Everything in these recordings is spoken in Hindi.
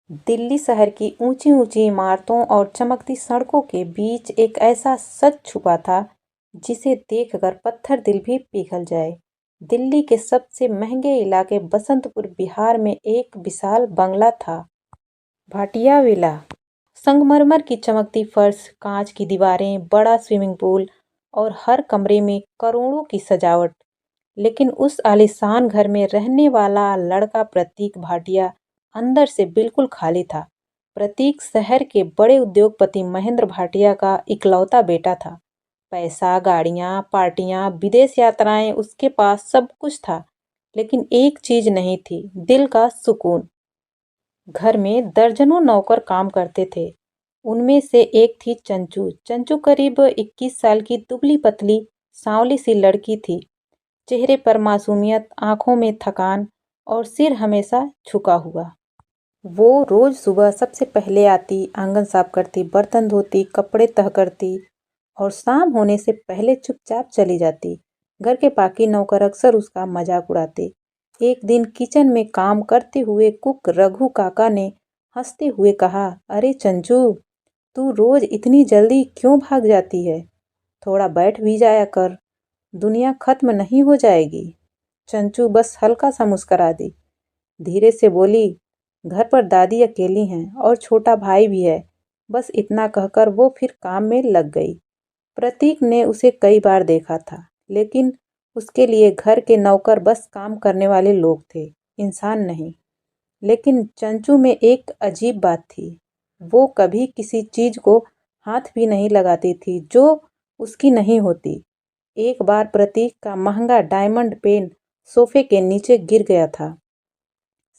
दिल्ली शहर की ऊंची ऊंची इमारतों और चमकती सड़कों के बीच एक ऐसा सच छुपा था जिसे देखकर पत्थर दिल भी पिघल जाए। दिल्ली के सबसे महंगे इलाके बसंतपुर बिहार में एक विशाल बंगला था, भाटिया विला। संगमरमर की चमकती फर्श, कांच की दीवारें, बड़ा स्विमिंग पूल और हर कमरे में करोड़ों की सजावट। लेकिन उस आलीशान घर में रहने वाला लड़का प्रतीक भाटिया अंदर से बिल्कुल खाली था। प्रतीक शहर के बड़े उद्योगपति महेंद्र भाटिया का इकलौता बेटा था। पैसा, गाड़ियां, पार्टियां, विदेश यात्राएं, उसके पास सब कुछ था, लेकिन एक चीज नहीं थी, दिल का सुकून। घर में दर्जनों नौकर काम करते थे। उनमें से एक थी चंचू। चंचू करीब 21 साल की दुबली पतली सांवली सी लड़की थी। चेहरे पर मासूमियत, आंखों में थकान और सिर हमेशा झुका हुआ। वो रोज सुबह सबसे पहले आती, आंगन साफ करती, बर्तन धोती, कपड़े तह करती और शाम होने से पहले चुपचाप चली जाती। घर के बाकी नौकर अक्सर उसका मजाक उड़ाते। एक दिन किचन में काम करते हुए कुक रघु काका ने हंसते हुए कहा, अरे चंचू, तू रोज इतनी जल्दी क्यों भाग जाती है? थोड़ा बैठ भी जाया कर, दुनिया खत्म नहीं हो जाएगी। चंचू बस हल्का सा मुस्कुरा दी, धीरे से बोली, घर पर दादी अकेली हैं और छोटा भाई भी है। बस इतना कहकर वो फिर काम में लग गई। प्रतीक ने उसे कई बार देखा था, लेकिन उसके लिए घर के नौकर बस काम करने वाले लोग थे, इंसान नहीं। लेकिन चंचू में एक अजीब बात थी, वो कभी किसी चीज को हाथ भी नहीं लगाती थी जो उसकी नहीं होती। एक बार प्रतीक का महंगा डायमंड पेन सोफे के नीचे गिर गया था।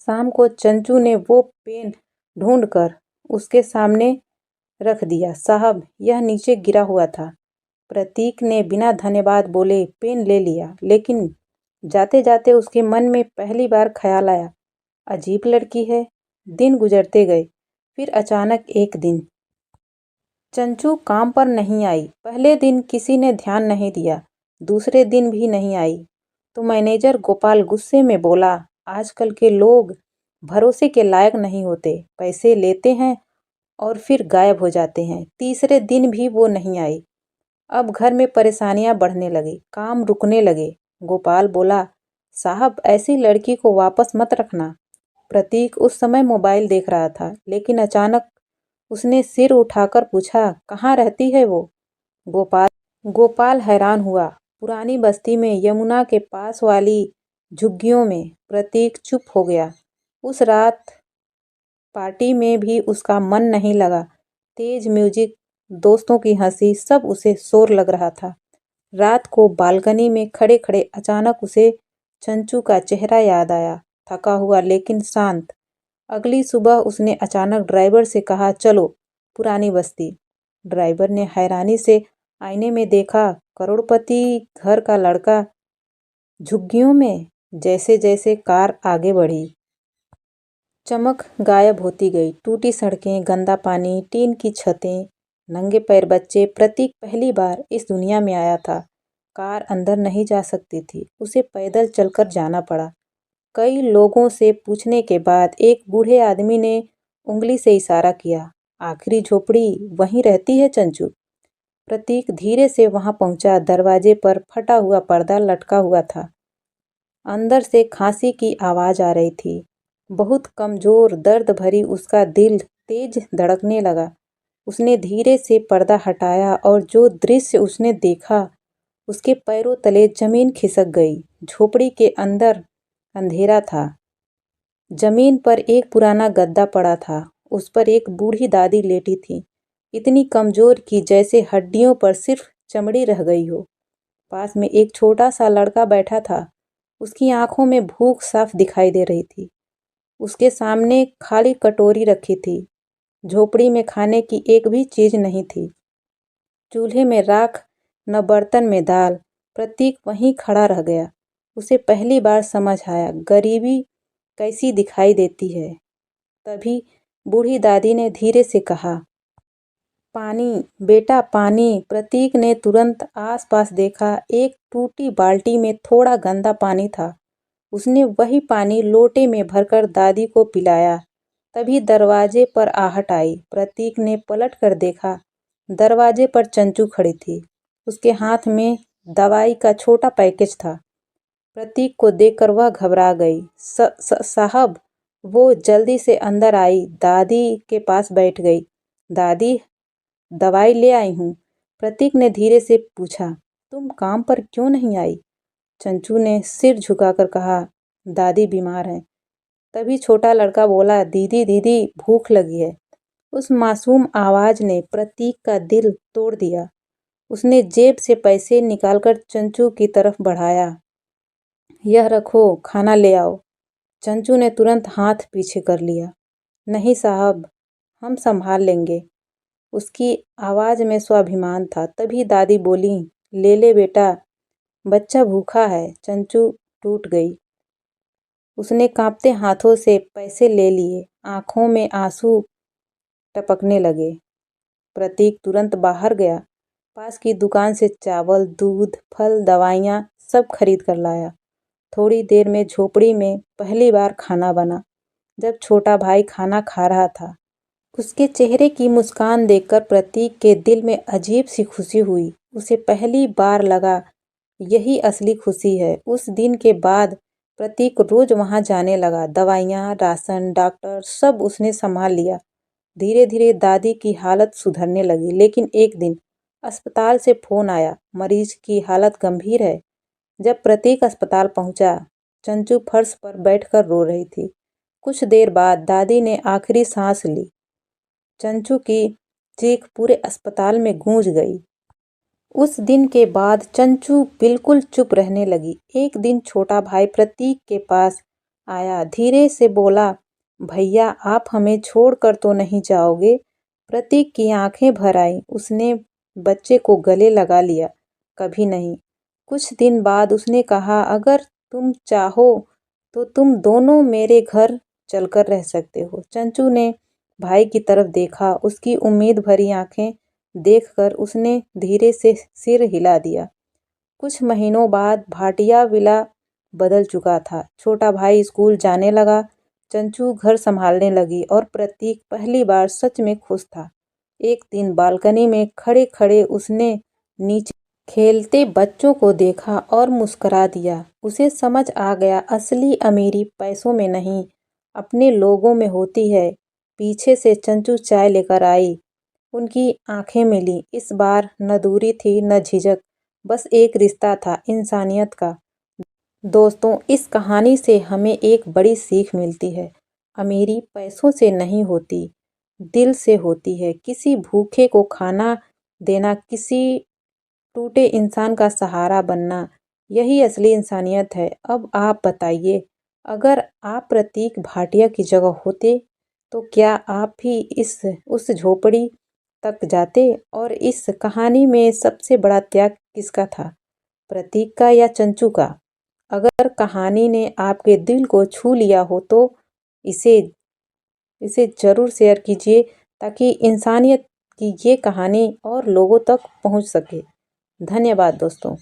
शाम को चंचू ने वो पेन ढूंढकर उसके सामने रख दिया। साहब, यह नीचे गिरा हुआ था। प्रतीक ने बिना धन्यवाद बोले पेन ले लिया, लेकिन जाते जाते उसके मन में पहली बार ख्याल आया, अजीब लड़की है। दिन गुजरते गए। फिर अचानक एक दिन चंचू काम पर नहीं आई। पहले दिन किसी ने ध्यान नहीं दिया, दूसरे दिन भी नहीं आई तो मैनेजर गोपाल गुस्से में बोला, आजकल के लोग भरोसे के लायक नहीं होते, पैसे लेते हैं और फिर गायब हो जाते हैं। तीसरे दिन भी वो नहीं आई। अब घर में परेशानियां बढ़ने लगी, काम रुकने लगे। गोपाल बोला, साहब, ऐसी लड़की को वापस मत रखना। प्रतीक उस समय मोबाइल देख रहा था, लेकिन अचानक उसने सिर उठाकर पूछा, कहाँ रहती है वो? गोपाल गोपाल हैरान हुआ। पुरानी बस्ती में, यमुना के पास वाली झुग्गियों में। प्रतीक चुप हो गया। उस रात पार्टी में भी उसका मन नहीं लगा। तेज म्यूजिक, दोस्तों की हंसी, सब उसे शोर लग रहा था। रात को बालकनी में खड़े खड़े अचानक उसे चंचू का चेहरा याद आया, थका हुआ लेकिन शांत। अगली सुबह उसने अचानक ड्राइवर से कहा, चलो पुरानी बस्ती। ड्राइवर ने हैरानी से आईने में देखा, करोड़पति घर का लड़का झुग्गियों में। जैसे जैसे कार आगे बढ़ी, चमक गायब होती गई। टूटी सड़कें, गंदा पानी, टीन की छतें, नंगे पैर बच्चे। प्रतीक पहली बार इस दुनिया में आया था। कार अंदर नहीं जा सकती थी, उसे पैदल चलकर जाना पड़ा। कई लोगों से पूछने के बाद एक बूढ़े आदमी ने उंगली से इशारा किया, आखिरी झोपड़ी वहीं रहती है चंचू। प्रतीक धीरे से वहां पहुंचा। दरवाजे पर फटा हुआ पर्दा लटका हुआ था। अंदर से खांसी की आवाज आ रही थी। बहुत कमजोर, दर्द भरी उसका दिल तेज धड़कने लगा। उसने धीरे से पर्दा हटाया और जो दृश्य उसने देखा, उसके पैरों तले जमीन खिसक गई। झोपड़ी के अंदर अंधेरा था। जमीन पर एक पुराना गद्दा पड़ा था। उस पर एक बूढ़ी दादी लेटी थी, इतनी कमजोर कि जैसे हड्डियों पर सिर्फ चमड़ी रह गई हो। पास में एक छोटा सा लड़का बैठा था। उसकी आंखों में भूख साफ दिखाई दे रही थी। उसके सामने खाली कटोरी रखी थी। झोपड़ी में खाने की एक भी चीज नहीं थी। चूल्हे में राख, न बर्तन में दाल। प्रतीक वहीं खड़ा रह गया। उसे पहली बार समझ आया, गरीबी कैसी दिखाई देती है। तभी बूढ़ी दादी ने धीरे से कहा, पानी बेटा, पानी। प्रतीक ने तुरंत आसपास देखा। एक टूटी बाल्टी में थोड़ा गंदा पानी था। उसने वही पानी लोटे में भरकर दादी को पिलाया। तभी दरवाजे पर आहट आई। प्रतीक ने पलट कर देखा। दरवाजे पर चंचू खड़ी थी। उसके हाथ में दवाई का छोटा पैकेज था। प्रतीक को देखकर वह घबरा गई। साहब, वो जल्दी से अंदर आई, दादी के पास बैठ गई। दादी, दवाई ले आई हूँ। प्रतीक ने धीरे से पूछा, तुम काम पर क्यों नहीं आई? चंचू ने सिर झुकाकर कहा, दादी बीमार हैं। तभी छोटा लड़का बोला, दीदी दीदी भूख लगी है। उस मासूम आवाज ने प्रतीक का दिल तोड़ दिया। उसने जेब से पैसे निकालकर चंचू की तरफ बढ़ाया। यह रखो, खाना ले आओ। चंचू ने तुरंत हाथ पीछे कर लिया। नहीं साहब, हम संभाल लेंगे। उसकी आवाज में स्वाभिमान था। तभी दादी बोली, ले ले बेटा, बच्चा भूखा है। चंचू टूट गई। उसने कांपते हाथों से पैसे ले लिए। आंखों में आंसू टपकने लगे। प्रतीक तुरंत बाहर गया। पास की दुकान से चावल, दूध, फल, दवाइयाँ सब खरीद कर लाया। थोड़ी देर में झोपड़ी में पहली बार खाना बना। जब छोटा भाई खाना खा रहा था, उसके चेहरे की मुस्कान देखकर प्रतीक के दिल में अजीब सी खुशी हुई। उसे पहली बार लगा, यही असली खुशी है। उस दिन के बाद प्रतीक रोज वहां जाने लगा। दवाइयाँ, राशन, डॉक्टर सब उसने संभाल लिया। धीरे धीरे दादी की हालत सुधरने लगी। लेकिन एक दिन अस्पताल से फोन आया, मरीज की हालत गंभीर है। जब प्रतीक अस्पताल पहुंचा, चंचू फर्श पर बैठकर रो रही थी। कुछ देर बाद दादी ने आखिरी सांस ली। चंचू की चीख पूरे अस्पताल में गूंज गई। उस दिन के बाद चंचू बिल्कुल चुप रहने लगी। एक दिन छोटा भाई प्रतीक के पास आया, धीरे से बोला, भैया आप हमें छोड़कर तो नहीं जाओगे? प्रतीक की आंखें भर आईं। उसने बच्चे को गले लगा लिया, कभी नहीं। कुछ दिन बाद उसने कहा, अगर तुम चाहो तो तुम दोनों मेरे घर चलकर रह सकते हो। चंचू ने भाई की तरफ देखा। उसकी उम्मीद भरी आंखें देखकर उसने धीरे से सिर हिला दिया। कुछ महीनों बाद भाटिया विला बदल चुका था। छोटा भाई स्कूल जाने लगा, चंचू घर संभालने लगी और प्रतीक पहली बार सच में खुश था। एक दिन बालकनी में खड़े खड़े उसने नीचे खेलते बच्चों को देखा और मुस्कुरा दिया। उसे समझ आ गया, असली अमीरी पैसों में नहीं, अपने लोगों में होती है। पीछे से चंचू चाय लेकर आई। उनकी आंखें मिली। इस बार न दूरी थी न झिझक, बस एक रिश्ता था, इंसानियत का। दोस्तों, इस कहानी से हमें एक बड़ी सीख मिलती है। अमीरी पैसों से नहीं होती, दिल से होती है। किसी भूखे को खाना देना, किसी टूटे इंसान का सहारा बनना, यही असली इंसानियत है। अब आप बताइए, अगर आप प्रतीक भाटिया की जगह होते तो क्या आप भी उस झोपड़ी तक जाते? और इस कहानी में सबसे बड़ा त्याग किसका था, प्रतीक का या चंचू का? अगर कहानी ने आपके दिल को छू लिया हो तो इसे इसे ज़रूर शेयर कीजिए, ताकि इंसानियत की ये कहानी और लोगों तक पहुंच सके। धन्यवाद दोस्तों।